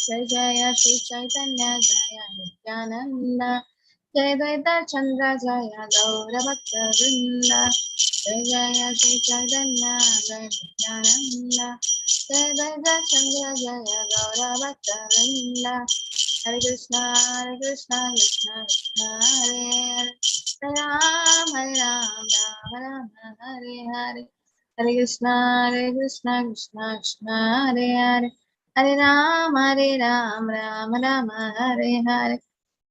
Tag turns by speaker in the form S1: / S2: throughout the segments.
S1: Jai Jaya Shri Chaitanya Jaya Nityananda Jai Advaita Chandra Jaya Gaura Bhakta Vrinda Jai Jaya Shri Chaitanya Jaya Nityananda Jai Advaita Chandra Jaya Gaura Bhakta Vrinda Hare Krishna Krishna Krishna Hare Hare Hare Ram Ram Hare Hare Hare Krishna Krishna Krishna Hare Hare Hare Ram Ram Ram Hare Hare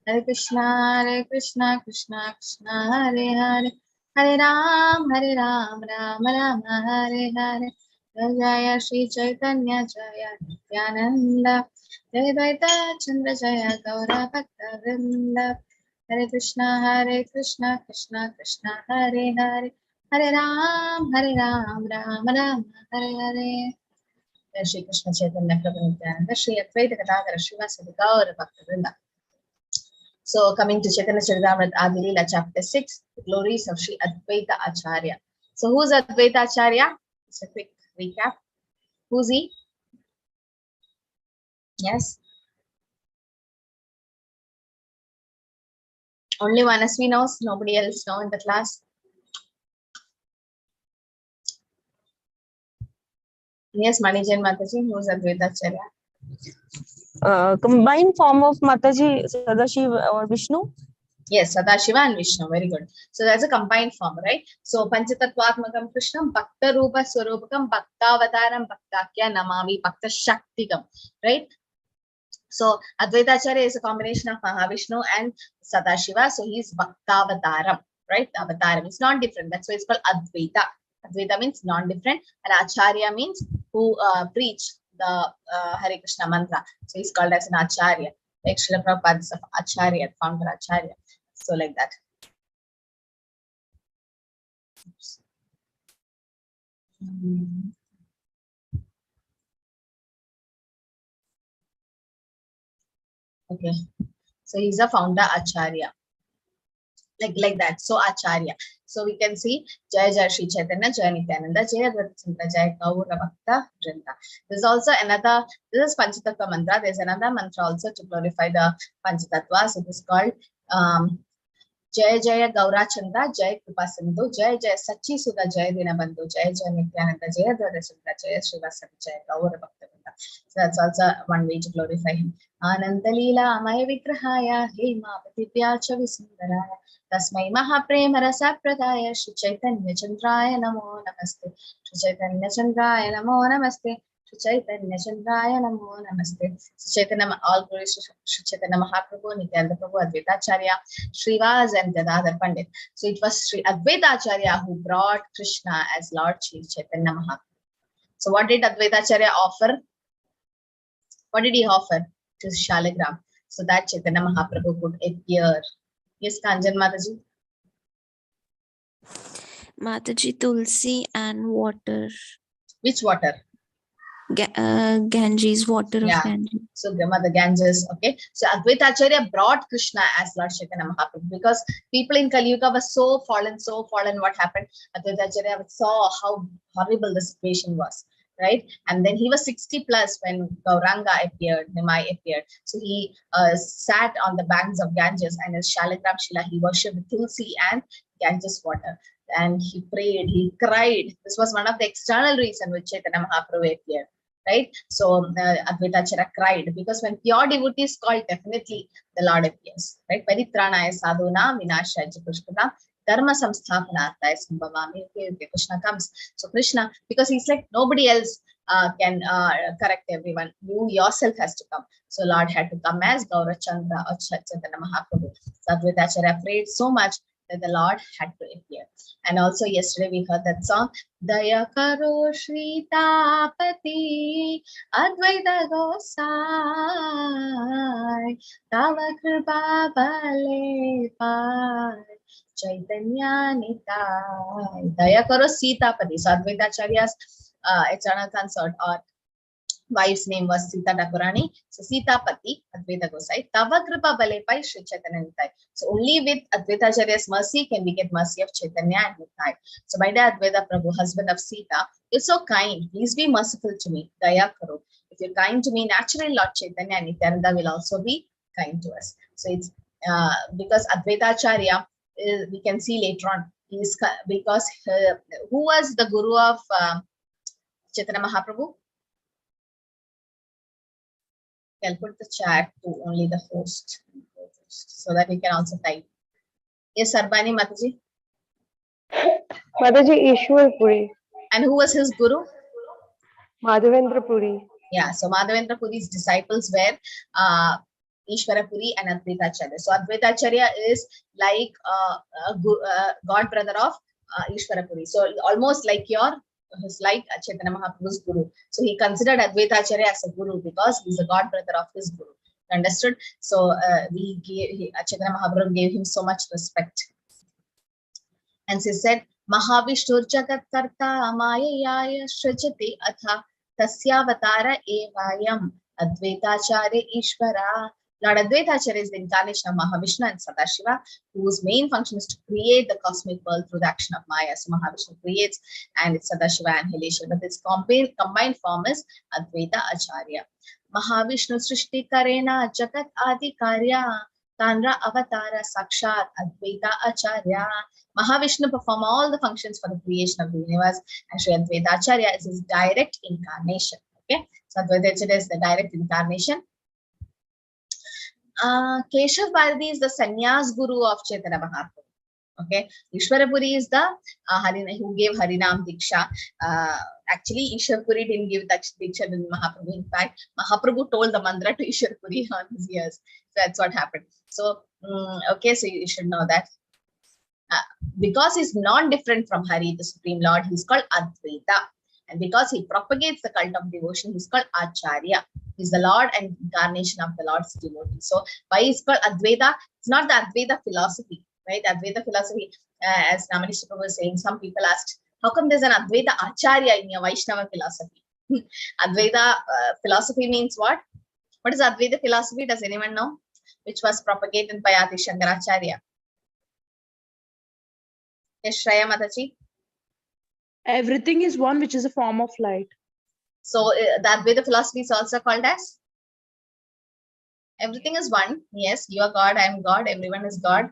S1: Hare Krishna Krishna Krishna Hare Hare Hare Ram Ram Ram Hare Hare Jai Jaya Shri Chaitanya Jaya Nityananda Jai Advaita Chandra Jaya Gaura Bhakta Vrinda Hare Krishna Krishna Krishna Hare Hare Hare Ram Ram Ram Hare Hare Jai Shri Krishna Chaitanya Prabhu Nityananda Shri Advaita Gadadhara Srivasadi Gaura Bhakta Vrinda. So coming to Chaitanya Charitamrita Adi Leela chapter 6, the glories of Sri Advaita Acharya. So who's Advaita Acharya? Just a quick recap. Who's he? Yes. Only Manasvi knows, nobody else knows in the class. Yes, Manijan Mataji, who's Advaita Acharya?
S2: Combined form of Mataji, Sadashiva or Vishnu?
S1: Yes, Sadashiva and Vishnu. Very good. So that's a combined form, right? So Panchatattvatmakam Krishnam Bhakta Rupa Swarupakam Bhaktavataram Bhaktakya Namami Bhakta Shaktikam, right? So Advaita Acharya is a combination of Mahavishnu and Sadashiva. So he is Bhaktavataram, right? Avataram. It's not different. That's why it's called Advaita. Advaita means non-different, and Acharya means who preach the Hare Krishna mantra. So he's called as an Acharya. Like Srila Prabhupada's of Acharya, founder Acharya. So like that. Oops. Okay. So he's a founder Acharya. Like that. So Acharya. So we can see Jai Jai Shri Chaitanya, Jai Nityananda, Jai Advaita Chandra, Jai Gaura Bhakta Vrinda. There's also another, this is Panchatattva mantra. There's another mantra also to glorify the Panchatattvas. It is called Jai Jaya Gaura Chandra, Jai Kripa Sindhu, Jai Jai Sachi Sudha, Jai Dinabandhu, Jai Jai Nityananda, Jai Advaita Chandra, Jai Srivasadi, Jai Gaura Bhakta Vrinda. So that's also one way to glorify him. Ananda Leela Amaya Vigrahaya, Hema Patipya Chavisundaraya. Tasmai Mahaprema Rasa Pradaya Shri Chaitanya Chandraya Namo Namaste. Shri Chaitanya Chandraya Namo Namaste. Shri Chaitanya Chandraya Namo Namaste. Shri Chaitanya, all glories to Shri Chaitanya Mahaprabhu, Nityananda Prabhu, Advaita Acharya, Srivas and Gadadhar Pandit. So it was Sri Advaita Acharya who brought Krishna as Lord Shri Chaitanya Mahaprabhu. So what did Advaita Acharya offer? What did he offer to Shaligram? So that Chaitanya Mahaprabhu could appear. Yes, Kanjan Mataji.
S3: Mataji, Tulsi and water.
S1: Which water?
S3: Ganges, water of Ganges.
S1: So the Ganges, okay. So Advaita Acharya brought Krishna as Lord Chaitanya Mahaprabhu because people in Kali Yuga were so fallen. What happened? Advaita Acharya saw how horrible the situation was. Right, and then he was 60 plus when Gauranga appeared, Nimai appeared. So he sat on the banks of Ganges, and as Shaligram Shila, he worshipped Tulsi and Ganges water. And he prayed, he cried. This was one of the external reasons which Chaitanya Mahaprabhu appeared. Right, so Advaita Acharya cried because when pure devotees call, definitely the Lord appears. Right, Paritranaya Sadhuna Vinashaya Pushkana. Dharma samsthapanarthaya sambhavami. Okay, Krishna comes. So Krishna, because he's like nobody else can correct everyone. You yourself has to come. So Lord had to come as Gaura Chandra or Chaitanya Mahaprabhu. So Advaita Acharya prayed so much that the Lord had to appear. And also yesterday we heard that song, Daya Karo Shri Tapati Advaita Gosai Tava Kripa Bale Pai Chaitanya Nitai. Daya Karo Sitapati. So Advaita Acharya's eternal consort or wife's name was Sita Thakurani. So Sitapati, Advaita Gosai. Tava Kripa Bale Pai Shri Chaitanya Nitai. So only with Advaita Acharya's mercy can we get mercy of Chaitanya and Nitai. So by the Advaita Prabhu, husband of Sita, is so kind. Please be merciful to me. Daya Karo. If if you're kind to me, naturally Lord Chaitanya and Nityananda will also be kind to us. So it's because Advaita Acharya, we can see later on, because who was the guru of Chaitanya Mahaprabhu? I'll put the chat to only the host so that you can also type. Yes, Sarbani Mataji.
S2: Mataji, Ishwar Puri.
S1: And who was his guru?
S2: Madhavendra Puri.
S1: Yeah, so Madhavendra Puri's disciples were Ishwara Puri and Advaita Acharya. So Advaita Acharya is like god brother of Ishwara Puri. So almost like he's like Chaitanya Mahaprabhu's guru. So he considered Advaita Acharya as a guru because he's a god brother of his guru. Understood? So Chaitanya Mahaprabhu gave him so much respect. And she said, Mahavishnu Jagat Karta Mayaya Shrajati Atha Tasyavatara Evayam Advaita Acharya Ishvara. Lord Advaita Acharya is the incarnation of Mahavishnu and Sadashiva, whose main function is to create the cosmic world through the action of Maya. So Mahavishnu creates, and it's Sadashiva and Hileshwar. But its combined form is Advaita Acharya. Mahavishnu Srishti Karena Jagat Adi Karya Tanra Avatara Sakshat Advaita Acharya. Mahavishnu perform all the functions for the creation of the universe, and Sri Advaita Acharya is his direct incarnation. Okay, so Advaita Acharya is the direct incarnation. Keshav Bharati is the sannyas guru of Chaitanya Mahaprabhu. Okay, Ishwara Puri is the who gave Harinam Diksha. Actually, Ishwara Puri didn't give that Diksha to Mahaprabhu. In fact, Mahaprabhu told the mantra to Ishwara Puri on his ears. So that's what happened. So, okay, so you should know that. Because he's non-different from Hari, the Supreme Lord, he's called Advaita. And because he propagates the cult of devotion, he's called Acharya. He's the Lord and incarnation of the Lord's devotee. So why he's called Advaita? It's not the Advaita philosophy, right? Advaita philosophy, as Namani Prabhu was saying, some people asked, how come there's an Advaita Acharya in your Vaishnava philosophy? Advaita philosophy means what? What is Advaita philosophy? Does anyone know? Which was propagated by Adi Shankaracharya. Yes, Shreya Mataji.
S4: Everything is one, which is a form of light.
S1: So the Advaita philosophy is also called as everything is one. Yes, you are God, I am God, everyone is God.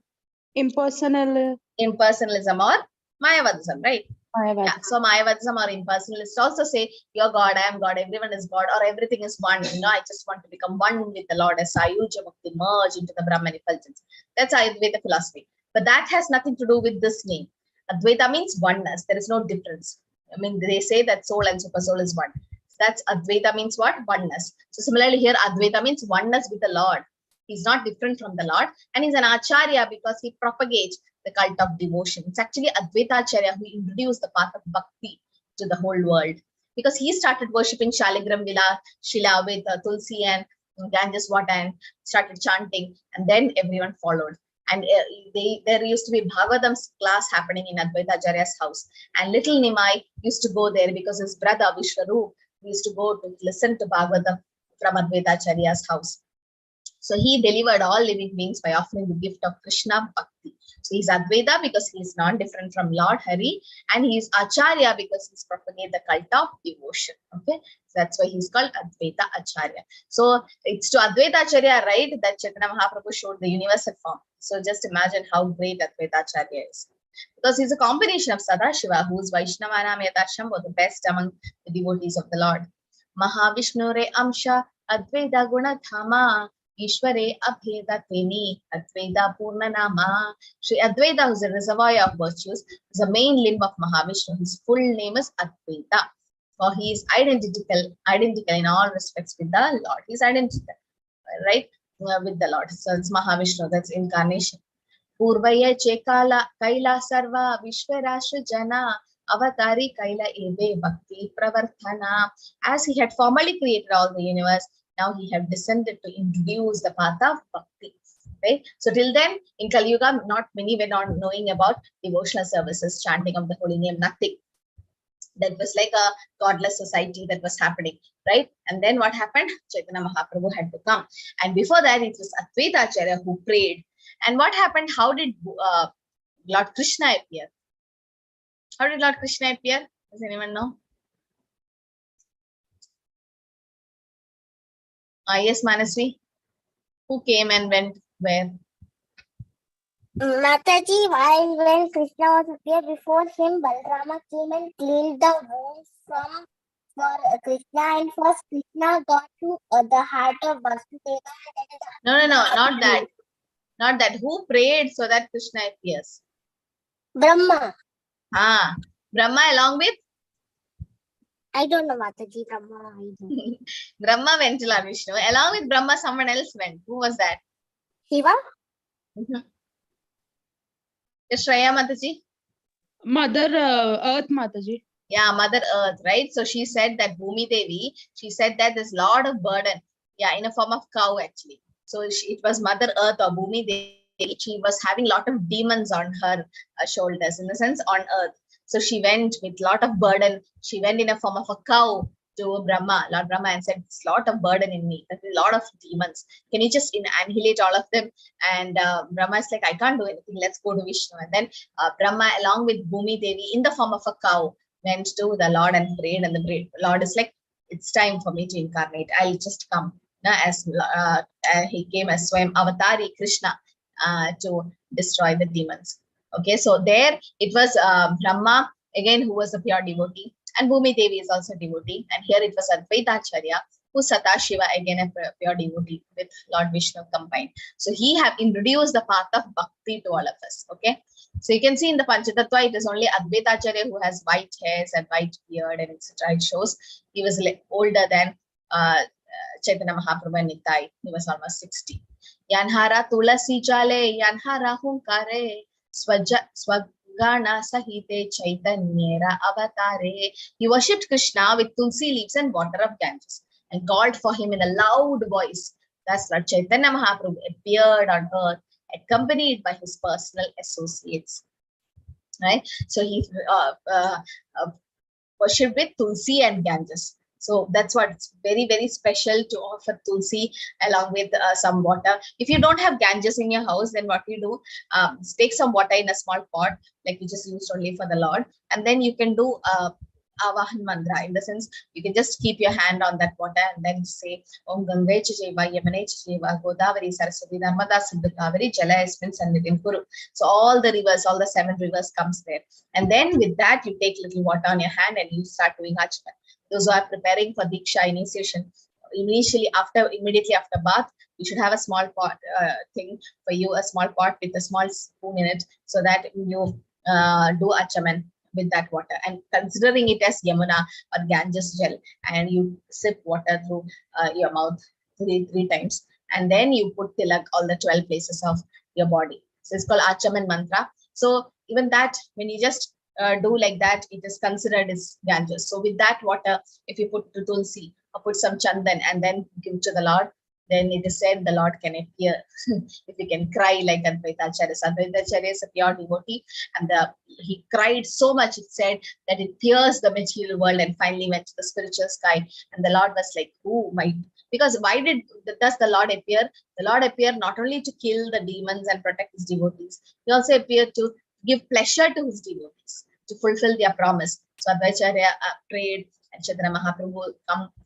S4: Impersonal.
S1: Impersonalism or Mayavadism, right?
S4: Mayavadism.
S1: Yeah. So Mayavadism or impersonalists also say you are God, I am God, everyone is God, or everything is one. You know, I just want to become one with the Lord as Sayuja Mukti, merge into the Brahman effulgence. That's Advaita philosophy. But that has nothing to do with this name. Advaita means oneness. There is no difference. I mean, they say that soul and super soul is one. That's Advaita means what? Oneness. So similarly here, Advaita means oneness with the Lord. He's not different from the Lord. And he's an Acharya because he propagates the cult of devotion. It's actually Advaita Acharya who introduced the path of bhakti to the whole world. Because he started worshipping Shaligram Vila, Shila with Tulsi and Ganges water and started chanting. And then everyone followed. And there used to be Bhagavatam's class happening in Advaita Acharya's house. And little Nimai used to go there because his brother Vishwarup used to go to listen to Bhagavatam from Advaita Acharya's house. So he delivered all living beings by offering the gift of Krishna Bhakti. So he's Advaita because he is non-different from Lord Hari, and he is Acharya because he's propagated the cult of devotion. Okay, so that's why he's called Advaita Acharya. So it's to Advaita Acharya, right, that Chaitanya Mahaprabhu showed the universal form. So just imagine how great Advaita Acharya is. Because he's a combination of Sadashiva, who is Vaishnavanam Yatarsham, or the best among the devotees of the Lord. Mahavishnu Re Amsha Advaita Gunathama Ishware Abheda Teni Advaita Purnanama. Sri Advaita, who is a reservoir of virtues, is the main limb of Mahavishnu. His full name is Advaita. For he is identical in all respects with the Lord. He is identical, right, with the Lord. So it's Mahavishnu, that's incarnation. Purvaya Chekala Kaila Sarva Vishwarashra Jana Avatari Kaila Ebe Bhakti Pravarthana. As he had formally created all the universe, now he had descended to introduce the path of Bhakti. Right? So till then, in Kali Yuga, not many were not knowing about devotional services, chanting of the holy name, nothing. That was like a godless society that was happening, right? And then what happened? Chaitanya Mahaprabhu had to come. And before that, it was Advaita Acharya who prayed. And what happened? How did Lord Krishna appear? How did Lord Krishna appear? Does anyone know? Yes, Manasvi. Who came and went where?
S5: Mataji, while when Krishna was appeared before him, Balrama came and cleaned the wounds for Krishna, and first Krishna got to the heart of Vasudeva.
S1: No, not that. Not that. Who prayed so that Krishna appears?
S5: Brahma.
S1: Brahma along with?
S5: I don't know, Mataji. Brahma. I don't know.
S1: Brahma went to Lord Vishnu. Along with Brahma, someone else went. Who was that?
S5: Shiva?
S1: Shreya Mataji?
S4: Mother Earth Mataji.
S1: Yeah, Mother Earth, right? So she said that Bhumi Devi, she said that there's a lot of burden. Yeah, in a form of cow actually. So it was Mother Earth or Bhumi Devi. She was having a lot of demons on her shoulders, in the sense on earth. So she went with a lot of burden. She went in a form of a cow to Brahma, Lord Brahma, and said, "There's a lot of burden in me. There's a lot of demons. Can you just annihilate all of them?" And Brahma is like, "I can't do anything. Let's go to Vishnu." And then Brahma, along with Bhumi Devi, in the form of a cow, went to the Lord and prayed. And the Lord is like, "It's time for me to incarnate. I'll just come." As he came as Swayam Avatari Krishna to destroy the demons. Okay, so there it was Brahma again, who was a pure devotee, and Bhumi Devi is also a devotee, and here it was Advaita Acharya, who Sata Shiva, again a pure devotee with Lord Vishnu combined. So he have introduced the path of bhakti to all of us. Okay, so you can see in the Panchatattva, it is only Advaita Acharya who has white hairs and white beard and etc. It shows he was like older than Chaitanya Mahaprabhu and Nitai. He was almost 60. Yanhara tulasi jale, yanhara hunkare, swagana sahite chaitanyera avatare. He worshipped Krishna with tulsi leaves and water of Ganges and called for him in a loud voice. Thus Lord Chaitanya Mahaprabhu appeared on earth, accompanied by his personal associates. Right? So he worshipped with tulsi and Ganges. So that's what it's very, very special to offer tulsi along with some water. If you don't have Ganges in your house, then what you do, take some water in a small pot, like we just used only for the Lord, and then you can do Avahan mantra, in the sense you can just keep your hand on that water and then say Om Gange Chaiva Yamane Chaiva Godavari Saraswati Narmada Sindhu Kaveri Jala Asmin Sannidhim Kuru. So all the rivers, all the 7 rivers comes there, and then with that you take little water on your hand and you start doing Achman. Those who are preparing for Diksha initiation, immediately after bath, you should have a small pot thing for you, a small pot with a small spoon in it, so that you do Achaman with that water, and considering it as Yamuna or Ganges gel, and you sip water through your mouth three times, and then you put tilak all the 12 places of your body. So it's called Achaman mantra. So even that, when you just do like that, it is considered as Ganges. So with that water, if you put to tulsi or put some chandan and then give to the Lord, then it is said the Lord can appear. If you can cry like Advaita Acharya. Advaita Acharya is a pure devotee, and he cried so much, it said that it pierced the material world and finally went to the spiritual sky. And the Lord was like, "Oh my," because why does the Lord appear? The Lord appeared not only to kill the demons and protect his devotees, he also appeared to give pleasure to his devotees, to fulfill their promise. So Advaita prayed, and Chaitanya Mahaprabhu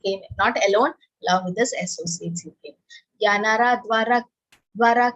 S1: came not alone, along with his associates. He came. Yanara Dwara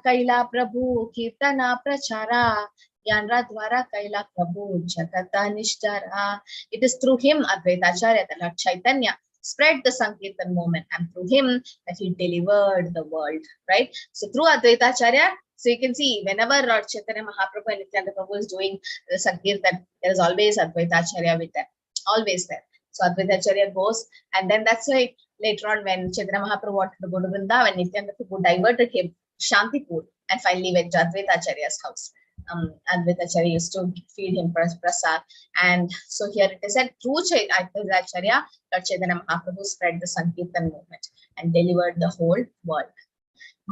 S1: Kaila Prabhu Kirtana Prachara. Yanra Dwara Kaila Prabhu Jagata Nishtara. It is through him, Advaita Acharya, the Lord Chaitanya spread the Sankirtan movement, and through him that he delivered the world. Right? So through Advaita Acharya, so you can see whenever Lord Chaitanya Mahaprabhu and Nityananda Prabhu is doing the Sankirtan, there is always Advaita Acharya with them, always there. So Advaita Acharya goes, and then that's why later on when Chaitanya Mahaprabhu wanted to go to Vrindavan, Nityananda Prabhu diverted him to Shantipur and finally went to Advaita Acharya's house. Advaita Acharya used to feed him prasad, and so here it is said through Advaita Acharya, Lord Chaitanya Mahaprabhu spread the Sankirtan movement and delivered the whole world.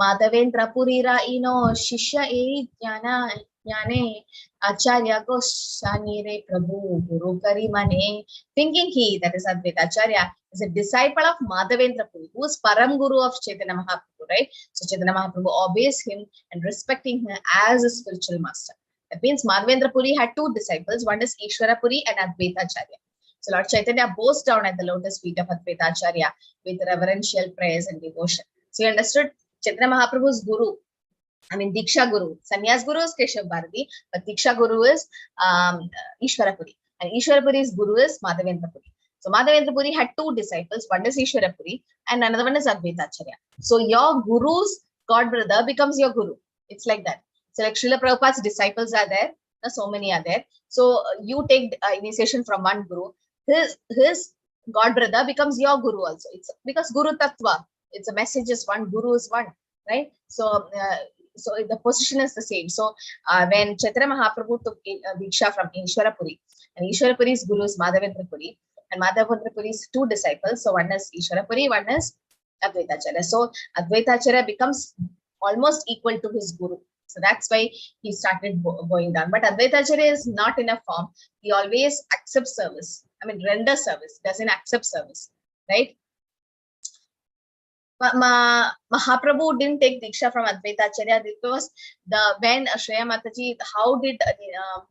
S1: Madhavendra Purira ino Shishya e Jnane Acharya Goswami Prabhu Guru Karimane. Thinking he, that is Advaita Acharya, is a disciple of Madhavendra Puri, who is Param Guru of Chaitanya Mahaprabhu, right? So Chaitanya Mahaprabhu obeys him and respecting him as a spiritual master. That means Madhavendra Puri had 2 disciples. One is Ishwara Puri and Advaita Acharya. So Lord Chaitanya bows down at the lotus feet of Advaita Acharya with reverential prayers and devotion. So you understood Chaitanya Mahaprabhu's guru, I mean Diksha Guru. Sannyas Guru is Keshav Bharati, but Diksha Guru is Ishwarapuri. And Ishwarapuri's guru is Madhavendra Puri. So Madhavendra Puri had two disciples. One is Ishwarapuri and another one is Advaita Acharya. So your guru's god brother becomes your guru. It's like that. So like Srila Prabhupada's disciples are there. So many are there. So you take initiation from one guru. His god brother becomes your guru also. It's because Guru Tattva. It's a message is one, guru is one, right? So so the position is the same. So when Chaitanya Mahaprabhu took Diksha from Ishwarapuri, and Ishwarapuri's guru is Madhavendra Puri, and Madhavendra Puri's two disciples. So one is Ishwarapuri, one is Advaita Acharya. So Advaita Acharya becomes almost equal to his guru. So that's why he started going down. But Advaita Acharya is not in a form. He always accepts service. I mean, render service, doesn't accept service, right? Mahaprabhu didn't take Diksha from Advaita Acharya because when Shreya Mataji, how did,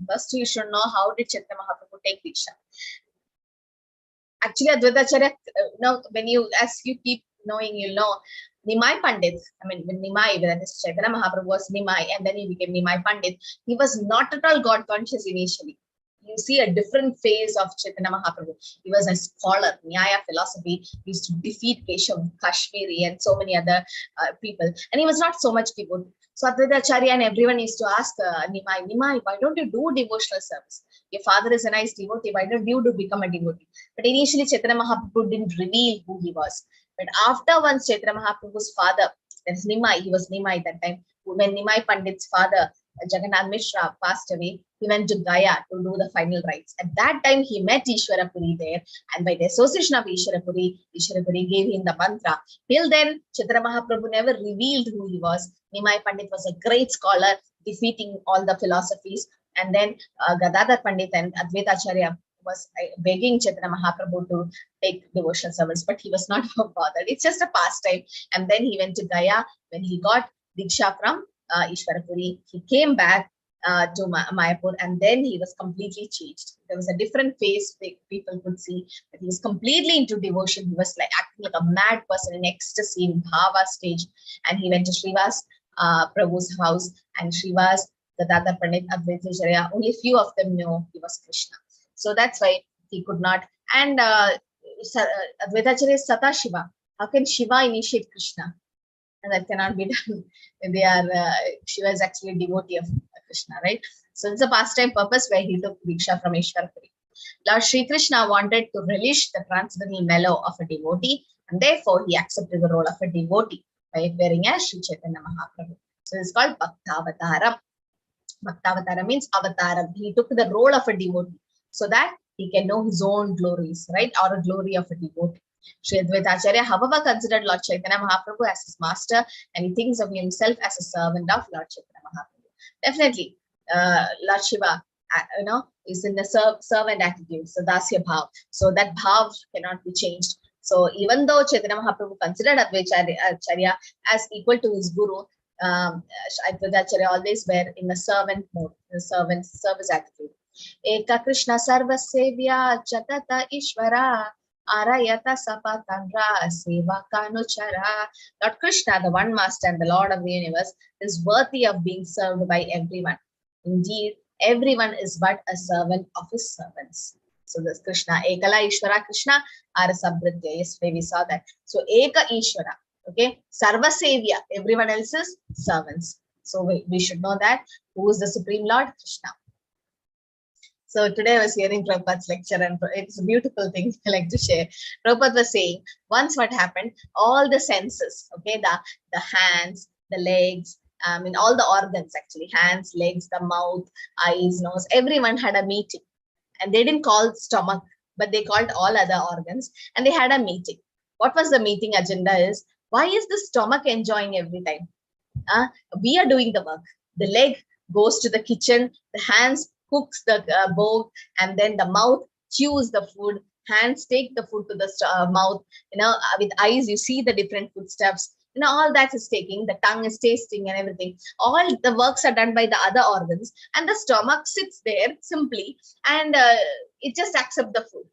S1: first you should know, how did Chaitanya Mahaprabhu take Diksha? Actually, Advaita Acharya, when you, as you keep knowing, you'll know, Nimai Pandit, I mean, when Nimai, that is Chaitanya Mahaprabhu was Nimai, and then he became Nimai Pandit, he was not at all God conscious initially. You see a different phase of Chaitanya Mahaprabhu. He was a scholar, Nyaya philosophy. He used to defeat Keshav, Kashmiri, and so many other people. And he was not so much devotee. So Advaita Acharya and everyone used to ask Nimai, why don't you do devotional service? Your father is a nice devotee. Why don't you become a devotee? But initially, Chaitanya Mahaprabhu didn't reveal who he was. But after once Chaitanya Mahaprabhu's father, that's Nimai, he was Nimai that time. When Nimai Pandit's father, Jagannath Mishra, passed away, he went to Gaya to do the final rites. At that time, he met Ishwarapuri there, and by the association of Ishwarapuri gave him the mantra. Till then, Chaitanya Mahaprabhu never revealed who he was. Nimai Pandit was a great scholar, defeating all the philosophies. And then Gadadhar Pandit and Advaita Acharya was begging Chaitanya Mahaprabhu to take devotional service, but he was not bothered. It's just a pastime. And then he went to Gaya when he got Diksha from Ishwarapuri. He came back to Mayapur, and then he was completely changed. There was a different face people could see that he was completely into devotion. He was like acting like a mad person in ecstasy in Bhava stage. And he went to Srivas Prabhu's house, and Srivas, Gadadhar Pandit, Advaita Acharya, only few of them knew he was Krishna. So that's why he could not. And Advaita Acharya is Sata Shiva. How can Shiva initiate Krishna? And that cannot be done. They are Shiva is actually a devotee of Krishna, right? So it's a pastime purpose where he took Diksha from Ishwarapuri. Lord Sri Krishna wanted to relish the transcendental mellow of a devotee, and therefore he accepted the role of a devotee by wearing a Sri Chaitanya Mahaprabhu. So it's called Bhaktavataram. Bhaktavataram means avataram. He took the role of a devotee so that he can know his own glories, right? Or a glory of a devotee. Sri Advaita Acharya, however, considered Lord Chaitanya Mahaprabhu as his master, and he thinks of himself as a servant of Lord Chaitanya Mahaprabhu. Definitely, Lord Shiva, is in the servant attitude, so dasya bhav. So that bhav cannot be changed. So even though Chaitanya Mahaprabhu considered Advaita Acharya as equal to his guru, Advaita Acharya always were in a servant mode, in a service attitude. Eka Krishna Sarva Sevya Jagata Ishvara Arayata Sapatandra Seva Kanuchara. Lord Krishna, the one master and the Lord of the universe, is worthy of being served by everyone. Indeed, everyone is but a servant of his servants. So this Krishna, Ekala Ishvara Krishna Arasabhritya. Yesterday we saw that. So Eka Ishvara, okay, Sarva Sevya, everyone else is servants. So we should know that. Who is the Supreme Lord? Krishna. So today I was hearing Prabhupada's lecture, and it's a beautiful thing I like to share. Prabhupada was saying, once what happened, all the senses, okay, the hands, the legs, all the organs actually, hands, legs, the mouth, eyes, nose, everyone had a meeting. And they didn't call stomach, but they called all other organs, and they had a meeting. What was the meeting agenda is, why is the stomach enjoying every time? We are doing the work. The leg goes to the kitchen, the hands cooks the bowl, and then the mouth chews the food. Hands take the food to the mouth. With eyes you see the different foodstuffs. All that is taking. The tongue is tasting and everything. All the works are done by the other organs, and the stomach sits there simply, and it just accepts the food.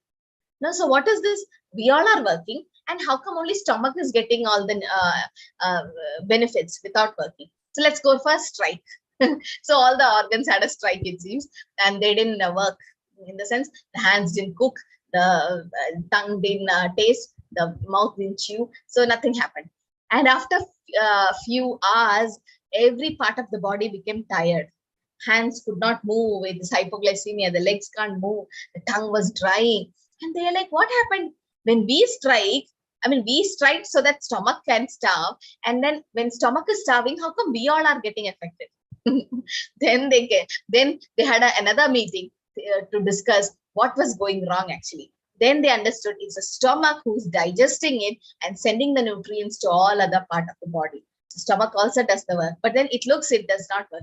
S1: No, so what is this? We all are working, and how come only stomach is getting all the benefits without working? So let's go for a strike. So all the organs had a strike, it seems, and they didn't work. In the sense, the hands didn't cook, the tongue didn't taste, the mouth didn't chew, so nothing happened. And after a few hours, every part of the body became tired. Hands could not move with this hypoglycemia, the legs can't move, the tongue was drying. And they are like, what happened? When we strike, we strike so that stomach can starve. And then when stomach is starving, how come we all are getting affected? Then they had another meeting to discuss what was going wrong actually. Then they understood it's the stomach who's digesting it and sending the nutrients to all other part of the body. So stomach also does the work, but then it does not work,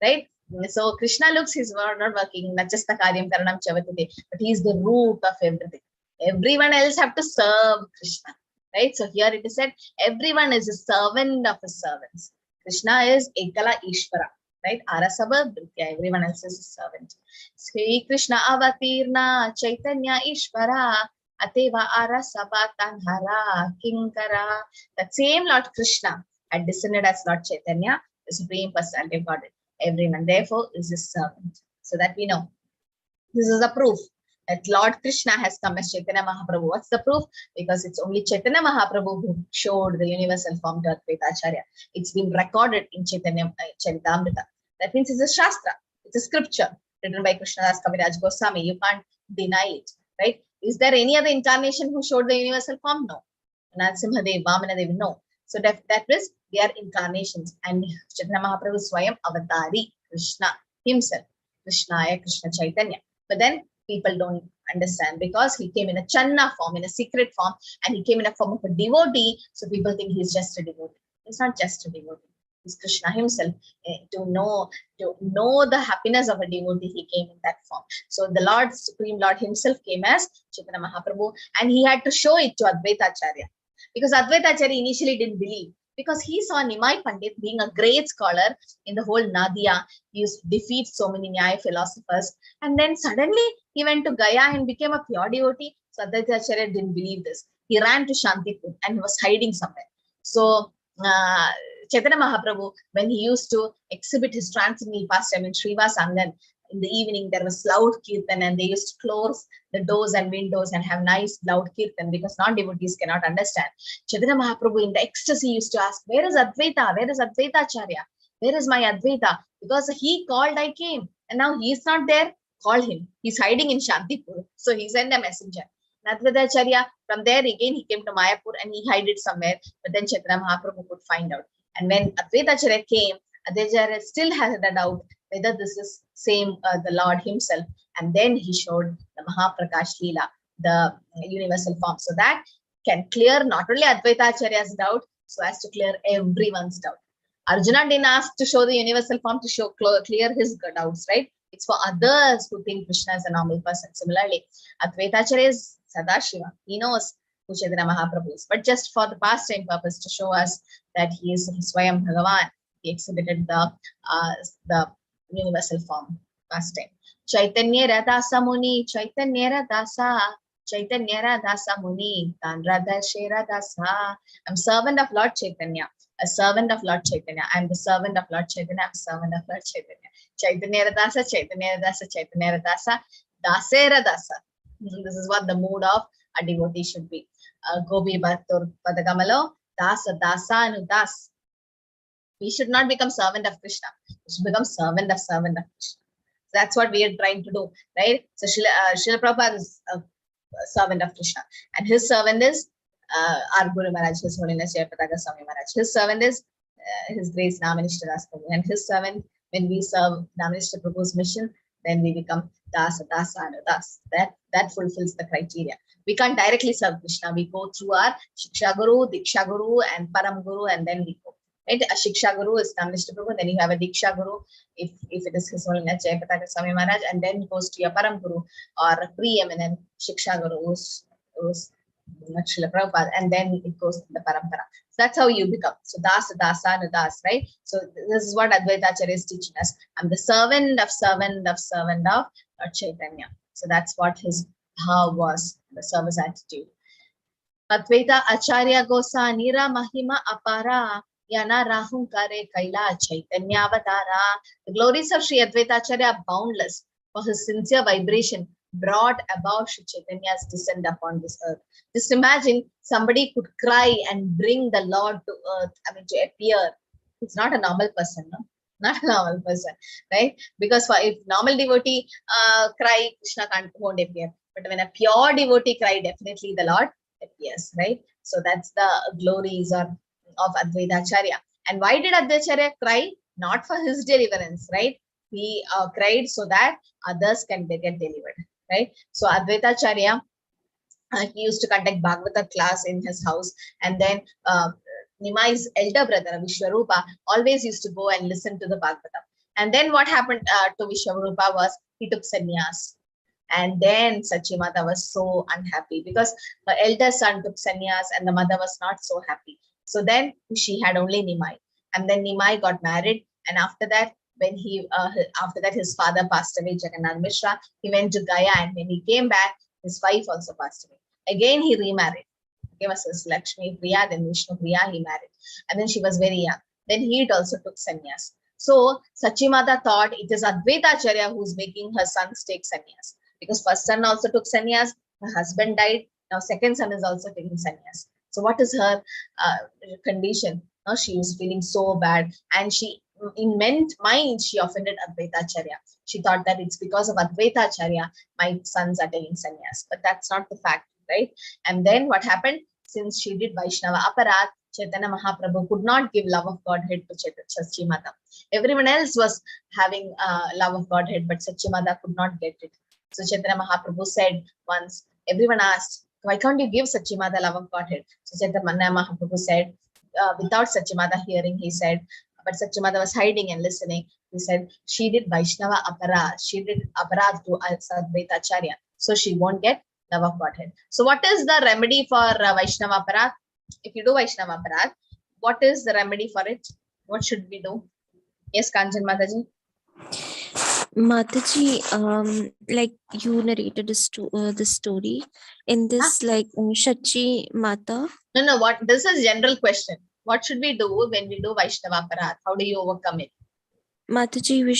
S1: right? So Krishna looks, he's not working, nachasta karyam karanam chavatite, but he's the root of everything. Everyone else have to serve Krishna, right? So here it is said, everyone is a servant of his servants. Krishna is Ekala Ishvara, right? Arasabha, everyone else is a servant. Sri Krishna avatirna Chaitanya Ishvara Ateva Arasabha Tanhara Kinkara. That same Lord Krishna had descended as Lord Chaitanya, the Supreme Personality of Godhead. Everyone, therefore, is his servant. So that we know. This is a proof that Lord Krishna has come as Chaitanya Mahaprabhu. What's the proof? Because it's only Chaitanya Mahaprabhu who showed the universal form to Advaita Acharya. It's been recorded in Chaitanya Charitamrita. That means it's a Shastra. It's a scripture written by Krishnadas Kaviraj Goswami. You can't deny it, right? Is there any other incarnation who showed the universal form? No. Narasimhadev, Vamanadev, no. So that is, they are incarnations. And Chaitanya Mahaprabhu Swayam Avatari, Krishna himself. Krishnaya, Krishna Chaitanya. But then people don't understand because he came in a Channa form, in a secret form, and he came in a form of a devotee. So people think he's just a devotee. He's not just a devotee. He's Krishna himself. To know the happiness of a devotee, he came in that form. So the Lord, Supreme Lord himself came as Chaitanya Mahaprabhu, and he had to show it to Advaita Acharya. Because Advaita Acharya initially didn't believe. Because he saw Nimai Pandit being a great scholar in the whole Nadia. He used to defeat so many Nyaya philosophers. And then suddenly he went to Gaya and became a pure devotee. So Advaita Acharya didn't believe this. He ran to Shantipur and he was hiding somewhere. So Chaitanya Mahaprabhu, when he used to exhibit his transcendental pastime in Srivas Angan, in the evening there was loud kirtan and they used to close the doors and windows and have nice loud kirtan because non-devotees cannot understand. Chaitanya Mahaprabhu in the ecstasy used to ask, where is Advaita? Where is Advaita Acharya? Where is my Advaita? Because he called, I came. And now he is not there. Call him. He's hiding in Shantipur. So he sent a messenger. Advaita Acharya, from there again he came to Mayapur and he hid it somewhere. But then Chaitanya Mahaprabhu could find out. And when Advaita Acharya came, Advaita Acharya still had a doubt whether this is same the Lord himself. And then he showed the Mahaprakash Leela, the universal form. So that can clear not only Advaita Acharya's doubt, so as to clear everyone's doubt. Arjuna didn't ask to show the universal form to clear his doubts, right? It's for others who think Krishna is a normal person. Similarly, Advaita Acharya is Sadashiva. He knows who Chaitanya Mahaprabhu is. But just for the pastime purpose to show us that he is Swayam Bhagavan, he exhibited the universal form pastime. Chaitanya Radhasa Muni, Chaitanya Radhasa Muni, Tan Radha Radhasa. I'm servant of Lord Chaitanya, a servant of Lord Chaitanya. I'm the servant of Lord Chaitanya, I'm servant of Lord Chaitanya. Chaitanya Radhasa, Chaitanya Radhasa, Chaitanya Radhasa, Dase Radhasa. This is what the mood of a devotee should be. Gopi Bhattur Padagamalo, Dasa Dasa Anudas. We should not become servant of Krishna. We should become servant of Krishna. So that's what we are trying to do, right? So Srila Prabhupada is a servant of Krishna. And his servant is our Guru Maharaj, His Holiness Jayapataka Swami Maharaj. His servant is His Grace Namanishta Das Prabhu. And his servant, when we serve Namanishta Prabhu's mission, then we become Dasa Anudas. That fulfills the criteria. We can't directly serve Krishna. We go through our Shiksha Guru, Diksha Guru, and Param Guru, and then we go. Right? A Shiksha Guru is Namanishta Prabhu, then you have a Diksha Guru, if it is His Holiness Jayapataka Swami Maharaj, and then it goes to your Param Guru or a preeminent Shiksha Guru who's Srila Prabhupada, and then it goes to the Parampara. So that's how you become. So Dasa Anudas, right? So this is what Advaita Acharya is teaching us. I'm the servant of Lord Chaitanya. So that's what his bhav was. the service attitude. Advaita Acharya Gosa Nira Mahima Apara Yana Rahum Kare Kaila Chaitanya Avatara. The glories of Sri Advaita Acharya are boundless, for his sincere vibration brought about Sri Chaitanya's descent upon this earth. Just imagine somebody could cry and bring the Lord to earth, to appear. It's not a normal person, no? Not a normal person, right? Because if normal devotee cry, Krishna won't appear. But when a pure devotee cry, definitely the Lord appears, right? So that's the glories of Advaita Acharya. And why did Advaita Acharya cry? Not for his deliverance, right? He cried so that others can get delivered, right? So Advaita Acharya, he used to conduct Bhagavata class in his house, and then Nimai's elder brother Vishwarupa always used to go and listen to the Bhagavata. And then what happened to Vishwarupa was he took sannyas. And then Sachimata was so unhappy because her elder son took sannyas and the mother was not so happy. So then she had only Nimai. And then Nimai got married. And after that, when his father passed away, Jagannath Mishra, he went to Gaya, and when he came back, his wife also passed away. Again, he remarried. He was his Lakshmi Priya, then Vishnu Priya, he married. And then she was very young. Then he also took sannyas. So Sachimata thought it is Advaita Acharya who's making her sons take sannyas. Because first son also took sannyas, her husband died, now second son is also taking sannyas. So what is her condition? Now she was feeling so bad, and she, in mind, she offended Advaita Acharya. She thought that it's because of Advaita Acharya my sons are taking sannyas, but that's not the fact, right? And then what happened? Since she did Vaishnava Aparat, Chaitanya Mahaprabhu could not give love of Godhead to Sachimata. Everyone else was having love of Godhead, but Sachimata could not get it. So Chaitanya Mahaprabhu said once, everyone asked, why can't you give Sachimata love of Godhead? So Chaitanya Mahaprabhu said, without Sachimata hearing, he said, but Sachimata was hiding and listening. He said, she did Vaishnava Aparat. She did Aparat to Advaita Acharya. So she won't get love of Godhead. So what is the remedy for Vaishnava Aparat? If you do Vaishnava Aparat, what is the remedy for it? What should we do? Yes, Kanchan Mataji?
S3: Mataji, like you narrated the story in this, like Shachi Mata.
S1: No, what? This is general question. What should we do when we do Vaishnava Aparat? How do you overcome it?
S3: Mataji, we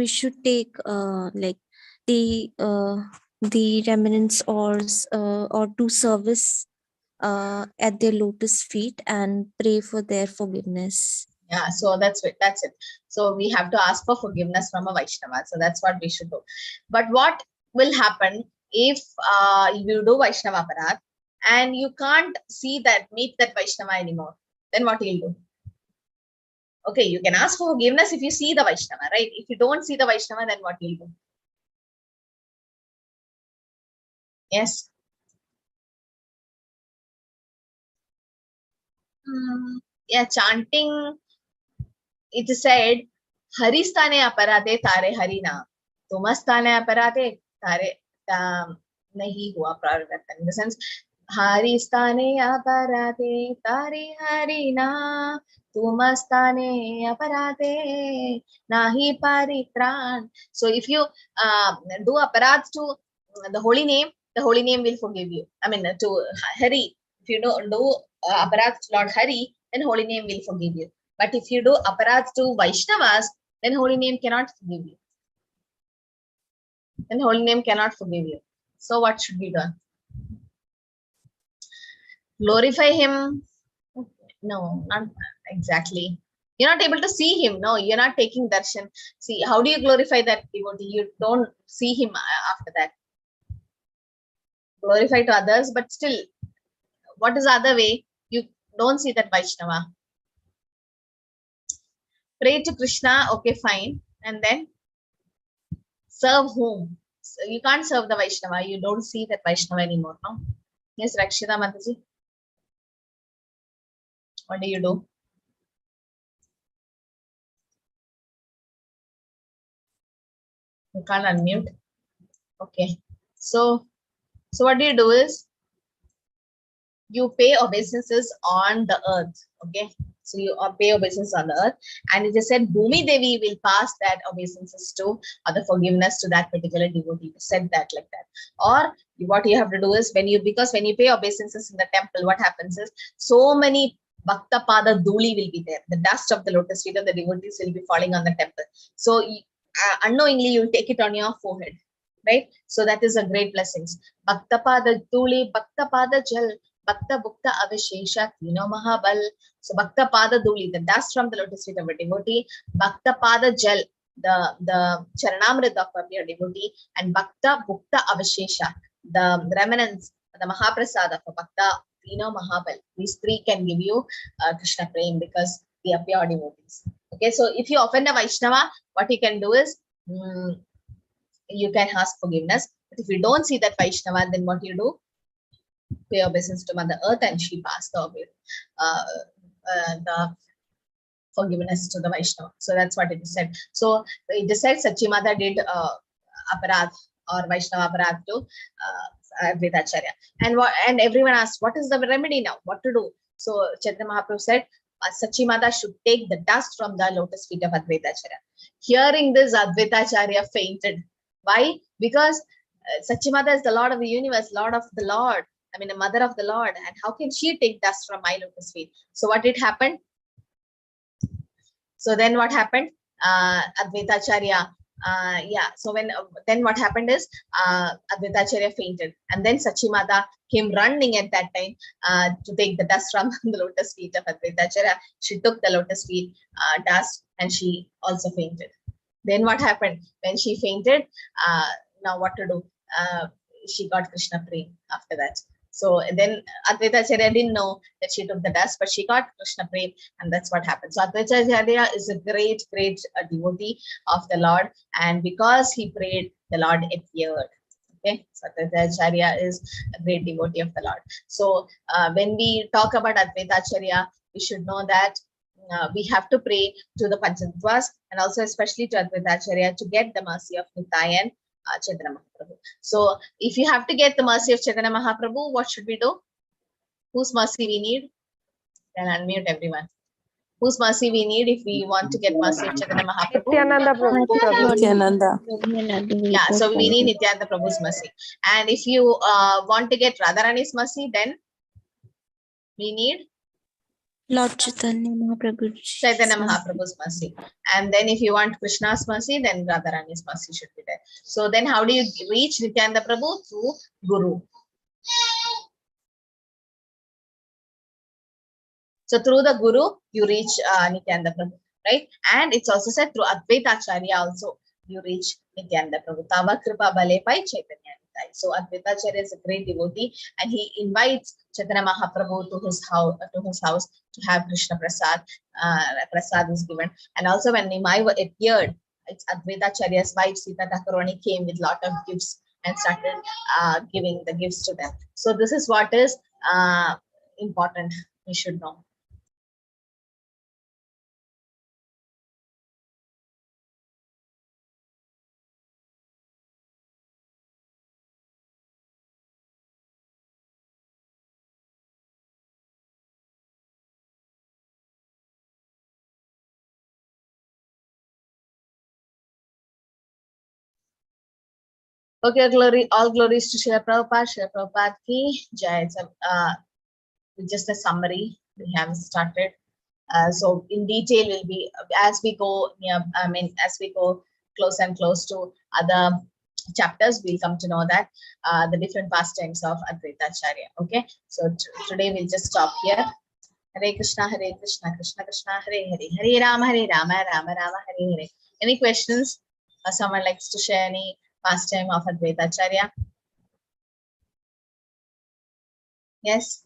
S3: should take like the remnants or do service at their lotus feet and pray for their forgiveness.
S1: Yeah, so that's it. So we have to ask for forgiveness from a Vaishnava. So that's what we should do. But what will happen if you do Vaishnava Aparat and you can't meet that Vaishnava anymore? Then what will you do? Okay, you can ask for forgiveness if you see the Vaishnava, right? If you don't see the Vaishnava, then what will you do? Yes. Yeah, chanting. It is said, Haristane aparate tare harina. Tumastane aparate tare nahi hua pravartan. In the sense, Haristane aparate tare harina. Tumastane aparate nahi paritran. So if you do aparat to the holy name will forgive you. To Hari. If you don't do aparat to Lord Hari, then holy name will forgive you. But if you do aparat to Vaishnavas, then holy name cannot forgive you. Then holy name cannot forgive you. So what should be done? Glorify him? No, not exactly. You're not able to see him. No, you're not taking darshan. See, how do you glorify that devotee? You don't see him after that. Glorify to others, but still, what is the other way? You don't see that Vaishnava. Pray to Krishna, okay, fine. And then serve whom? So you can't serve the Vaishnava. You don't see that Vaishnava anymore, no? Yes, Rakshita Mataji. What do you do? You can't unmute. Okay. So what do you do is you pay obeisances on the earth. Okay. So you pay obeisances on the earth, and it is said Bhumi Devi will pass that obeisances to, or the forgiveness to that particular devotee. It said that like that. Or what you have to do is, when you pay obeisances in the temple, what happens is, so many Bhakta Pada Dhuli will be there. The dust of the lotus feet of the devotees will be falling on the temple. So unknowingly, you'll take it on your forehead, right? So that is a great blessings. Bhakta Pada Dhuli, Bhakta Pada Jal, Bhakta Bhukta Avishesha, Mahabal. So Bhakta Pada Dhuli, the dust from the lotus feet of a devotee. Bhakta Pada Jal, the Charanamrita of a devotee. And Bhakta Bhukta Avishesha, the remnants, the Mahaprasad of a Bhakta, Mahabal. These three can give you Krishna prem, because they are pure devotees. Okay, so if you offend a Vaishnava, what you can do is, you can ask forgiveness. But if you don't see that Vaishnava, then what you do? Pay obeisance to Mother Earth, and she passed the forgiveness to the Vaishnava. So that's what it is said. So it is said Sachimata did aparadh or Vaishnava aparadh to Advaita Acharya. And everyone asked, what is the remedy now? What to do? So Chaitanya Mahaprabhu said, Sachimata should take the dust from the lotus feet of Advaita Acharya. Hearing this, Advaita Acharya fainted. Why? Because Sachimata is the Lord of the universe, Lord of the Lord. I mean, the mother of the Lord. And how can she take dust from my lotus feet? So what did happen? So then what happened? Advaita Acharya, so then what happened is, Advaita Acharya fainted, and then Sachimata came running at that time to take the dust from the lotus feet of Advaita Acharya. She took the lotus feet dust, and she also fainted. Then what happened? When she fainted, now what to do? She got Krishna prem after that. So then Advaita Acharya didn't know that she took the dust, but she got Krishna prem, and that's what happened. So Advaita Acharya is a great devotee of the Lord, and because he prayed, the Lord appeared. Okay, so Advaita Acharya is a great devotee of the Lord. So when we talk about Advaita Acharya, we should know that we have to pray to the Panchatattwas, and also especially to Advaita Acharya, to get the mercy of Nitai and Chaitanya Mahaprabhu. So if you have to get the mercy of Chaitanya Mahaprabhu, what should we do? Whose mercy we need? Then unmute everyone. Whose mercy we need if we want to get mercy of Chaitanya Mahaprabhu?
S2: Nityananda Prabhu.
S6: Nityananda.
S1: Yeah, so we need Nityananda Prabhu's mercy. And if you want to get Radharani's mercy, then we need
S3: Lord Chaitanya Mahaprabhu.
S1: Chaitanya Mahaprabhu's mercy. And then if you want Krishna's mercy, then Radharani's mercy should be there. So then how do you reach Nityananda Prabhu? Through Guru. So through the Guru, you reach Nityananda Prabhu, right? And it's also said through Advaita Acharya also, you reach Nityananda Prabhu. Tava Kripa Bale Pai Chaitanya. So Advaita Acharya is a great devotee, and he invites Chaitanya Mahaprabhu to his house to have Krishna Prasad. Prasad is given. And also when Nimai appeared, it's Advaita Acharya's wife Sita Thakurani came with lot of gifts and started giving the gifts to them. So this is what is important. We should know. Okay, all glories to Srila Prabhupada. Srila Prabhupada ki jai. So, just a summary we have started. So in detail will be as we go as we go close and close to other chapters, we'll come to know that the different pastimes of Advaita Acharya. Okay, so today we'll just stop here. Hare Krishna, Krishna Krishna, Hare Hare, Hare Rama, Rama Rama, Hare Hare. Any questions? Someone likes to share any pastime of Advaita Acharya? Yes?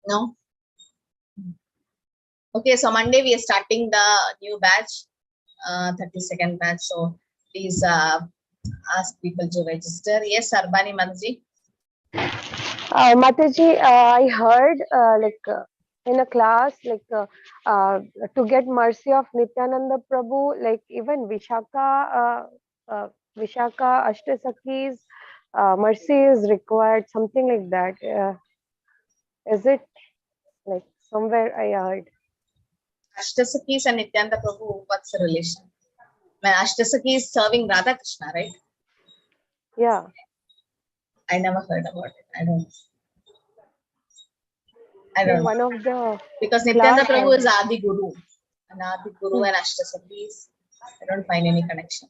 S1: No? Okay, so Monday we are starting the new batch, 32nd batch. So please ask people to register. Yes, Arbani Manji.
S2: Mataji, I heard in a class to get mercy of Nityananda Prabhu, like even Vishaka Ashtasakhi's mercy is required, something like that. Is it? Like somewhere I heard.
S1: Ashtasakis and Nityananda Prabhu, what's the relation? When Ashtasaki is serving Radha Krishna, right?
S2: Yeah.
S1: I never heard about it. I don't know.
S2: One of the
S1: Because Nityananda
S2: class
S1: Prabhu is Adi Guru. And Adi Guru and Ashtasakis, I don't find any connection.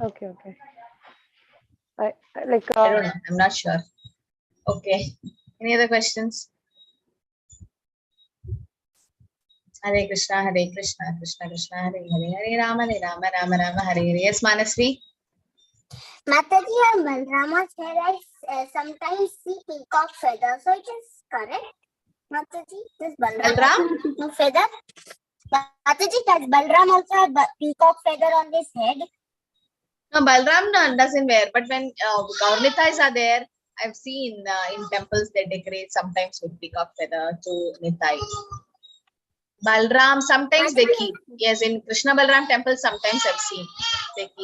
S2: Okay. I like
S1: I don't know. I'm not sure. Okay. Any other questions? Hare Krishna, Krishna Krishna, Hare Hare, Hare Rama, Rama Rama, Hare Hare. Yes, Manasvi?
S5: Mataji and Balrama said I sometimes see peacock feather. So it is correct. Mataji, does Balram
S1: Balram?
S5: have peacock feather? Mataji, does Balram also have peacock feather on his head?
S1: No, Balram doesn't wear. But when Gaur-Nithais are there, I've seen in temples they decorate sometimes with peacock feather to Nithai. Balram, sometimes they keep. Yes, in Krishna Balram temple, sometimes I've seen they keep.